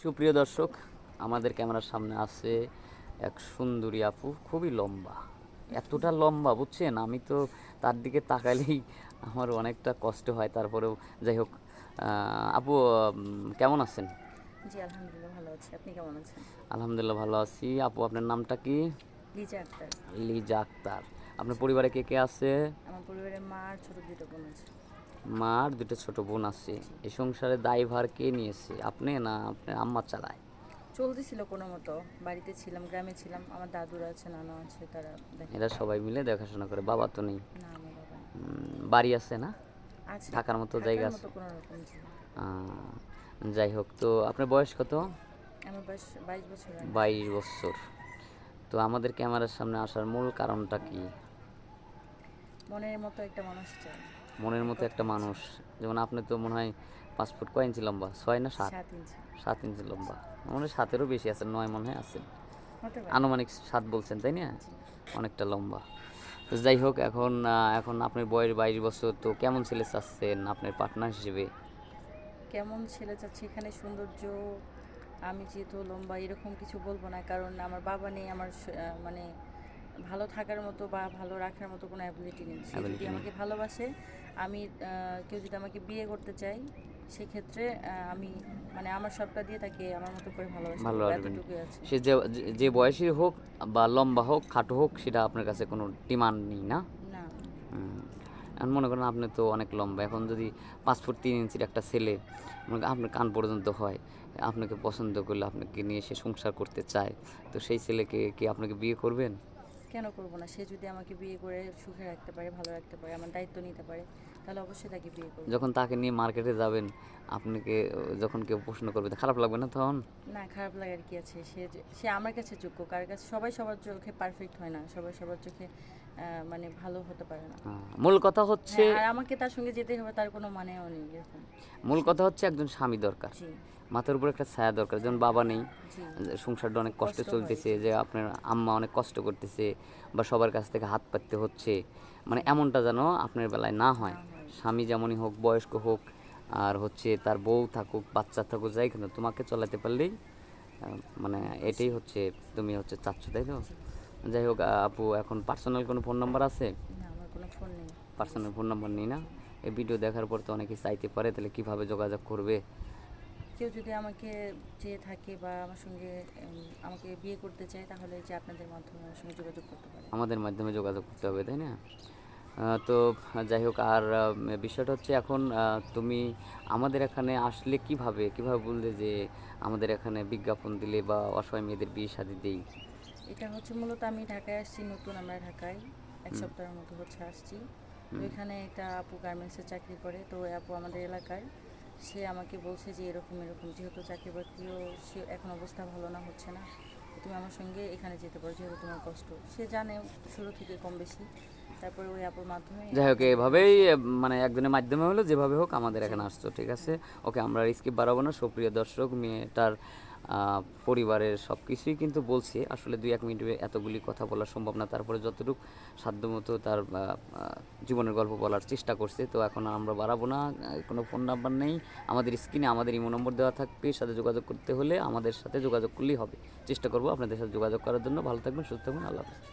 সুপ্রিয় দর্শক, আমাদের ক্যামেরার সামনে আছে এক সুন্দরী আপু, খুবই লম্বা। এতটা লম্বা বুঝছেন, আমি তো তার দিকে তাকালেই আমার অনেকটা কষ্ট হয়। তারপরেও যাই হোক, আপু কেমন আছেন? জি, আলহামদুলিল্লাহ ভালো আছি। আপনি কেমন আছেন? আলহামদুলিল্লাহ ভালো আছি। আপু, আপনার নামটা কি? লিজা আক্তার। লিজা আক্তার। আপনার জি। পরিবারে কে কে আছে? আমার পরিবারে মা আর ছোট ২ টা বোন আছে। মা আর দুটো ছোট বোন আছে। জি। এই সংসারের দায়ভার কে নিয়েছে, আপনি না আপনার আম্মা চালায়? চলতেছিল কোনোমতো। বাড়িতে ছিলাম, গ্রামে ছিলাম। আমার দাদুরা আছে, নানু আছে, তারা এরা দেখাশোনা সবাই করে। মিলে দেখাশোনা করে, বাবা তো নেই? না, আমার বাবা নেই। বাড়ি আছে না? আছে, থাকার মতো জায়গা থাকার আছে? মতো কোনোরকম জি। যাই হোক, তো আপনার বয়স কত? আমার বয়স ২২ বছর হয়ে গেছে। 22 বছর। তো আমাদের ক্যামেরার সামনে আসার মূল কারণটা কি? মনের মতো একটা মানুষ চাই। মনের এক মতো একটা কথায় জি। মানুষ। যেমন আপনি তো মনে হয় 5 ফুট কয় ইঞ্চি লম্বা, 6 না 7? ৭ ইঞ্চি। 7 ইঞ্চি লম্বা। মনে হয় 7-এরও বেশি আছে, 9 মনে হয় আছে। হতে পারে। আনুমানিক 7 বলছেন তাই না? জি। অনেকটা লম্বা। তো যাই হোক, এখন আপনার বয়স 22 বছর, তো কেমন ছেলে চাচ্ছেন আপনার পার্টনার হিসেবে? কেমন ছেলে চাচ্ছি এখানে সৌন্দর্য, আমি যেহেতু লম্বা এরকম কিছু বলবো না, কারণ আমার বাবা নেই। আমার মানে ভালো থাকার মতো বা ভালো রাখার মতো কোনো অ্যাবিলিটি নেই। সে যদি অ্যাবিলিটি নেই? আমাকে ভালোবাসে, আমি কেউ যদি আমাকে বিয়ে করতে চাই, সেক্ষেত্রে আমি মানে আমার সবটা দিয়ে তাকে আমার মতো করে ভালোবাসা ভালো করবো, আসবেন। এতটুকুই আছে। সে যে যে যে বয়সী হোক বা লম্বা হোক, খাটো হোক, সেটা আপনার কাছে কোনো ডিমান্ড নেই, না? না। হুম। এখন মনে করেন আপনি তো অনেক লম্বা, এখন যদি 5 ফুট 3 ইঞ্চির একটা ছেলে মনে করেন আপনার কান পর্যন্ত হয়, আপনাকে পছন্দ করলে, আপনাকে নিয়ে সে সংসার করতে চায়, তো সেই ছেলেকে কি আপনাকে বিয়ে করবেন? কেন করবো না? সে যদি আমাকে বিয়ে করে সুখে রাখতে পারে, ভালো রাখতে পারে, আমার দায়িত্ব নিতে পারে, তাহলে অবশ্যই তাকে বিয়ে করবো। যখন তাকে নিয়ে মার্কেটে যাবেন, আপনাকে যখন কেউ প্রশ্ন করবে, খারাপ লাগবে না তখন? না, খারাপ লাগার কি আছে? সে আমার কাছে যোগ্য। কার কাছে? সবাই সবার চোখে পারফেক্ট হয় না, সবাই সবার চোখে মানে ভালো হতে পারে না। মূল কথা হচ্ছে, হ্যাঁ, আর আমাকে তার সঙ্গে যেতে হবে তার কোনো মানেও নেই এরকম। মূল কথা হচ্ছে একজন স্বামী দরকার, জি, মাথার উপর একটা ছায়া দরকার। যেমন বাবা নেই, জি। সংসারটা অনেক খুব কষ্টে কষ্ট হয়, চলতেছে, জি। যে আপনার আম্মা অনেক কষ্ট করতেছে, বা সবার কাছ থেকে হাত পাততে হচ্ছে, মানে এমনটা যেন আপনার বেলায় না হয়। না হয়, জি। স্বামী যেমনই হোক, বয়স্ক হোক, আর হচ্ছে তার বউ থাকুক, বাচ্চা থাকুক, যাই কেন, তোমাকে চলাতে পারলেই মানে এটাই খুশি। হচ্ছে, তুমি হচ্ছে চাচ্ছ, তাই তো? জি। যাই হোক, আপু, এখন পার্সোনাল কোনো ফোন নাম্বার আছে? না, আমার কোনো ফোন নেই পার্সোনাল অবশ্য। ফোন নাম্বার নেই, না? জি। এই ভিডিও দেখার পর তো অনেকে চাইতে পারে, তাহলে কিভাবে যোগাযোগ করবে? কেউ যদি আমাকে চেয়ে থাকে বা আমার সঙ্গে আমাকে বিয়ে করতে চায়, তাহলে যে আপনাদের মাধ্যমে আমার সঙ্গে যোগাযোগ করতে পারে। আমাদের মাধ্যমে যোগাযোগ করতে হবে, তাই না? তো যাই হোক, আর বিষয়টা হচ্ছে, এখন তুমি আমাদের এখানে আসলে কিভাবে কিভাবে বললে যে আমাদের এখানে বিজ্ঞাপন দিলে বা অসহায় মেয়েদের বিয়ে শাদী দেই? এটা হচ্ছে মূলত আমি ঢাকায় আসছি নতুন, আমরা ঢাকায় ১ হুম, সপ্তাহের মতো হচ্ছে আসছি। তো হুম। এখানে একটা আপু গার্মেন্টসে চাকরি করে, তো ওই আপু আমাদের এলাকার। সে আমাকে বলছে যে এরকম এরকম, যেহেতু চাকরি বাকরিও সে এখন অবস্থা ভালো না, হচ্ছে না, তো তুমি আমার সঙ্গে এখানে যেতে পারো, যেহেতু তোমার কষ্ট। সে জানে শুরু থেকে কম বেশি। তারপরে ওই আপুর মাধ্যমে যাই হোক, আমাদের এখানে এভাবেই আসা। মানে একজনের মাধ্যমে হলো, যেভাবে হোক আমাদের জি। এখানে আসছো, ঠিক আছে। হ্যাঁ। ওকে, আমরা স্কিপ বাড়াবো না। সুপ্রিয় দর্শক, মেয়েটার পরিবারের সব কিছুই কিন্তু বলছি, আসলে 2-1 মিনিটে এতগুলি কথা বলা সম্ভব না, তারপরে যতটুকু সাধ্যমতো তার জীবনের গল্প বলার চেষ্টা করছে। তো এখন আর আমরা বাড়াবো না। কোনো ফোন নাম্বার নেই আমাদের স্ক্রিনে, আমাদের ইমো নম্বর দেওয়া থাকবে। সাথে যোগাযোগ করতে হলে আমাদের সাথে যোগাযোগ করলেই হবে। চেষ্টা করবো আপনাদের সাথে যোগাযোগ করার জন্য। ভালো থাকবেন, সুস্থ থাকবেন, আল্লাহ হাফেজ।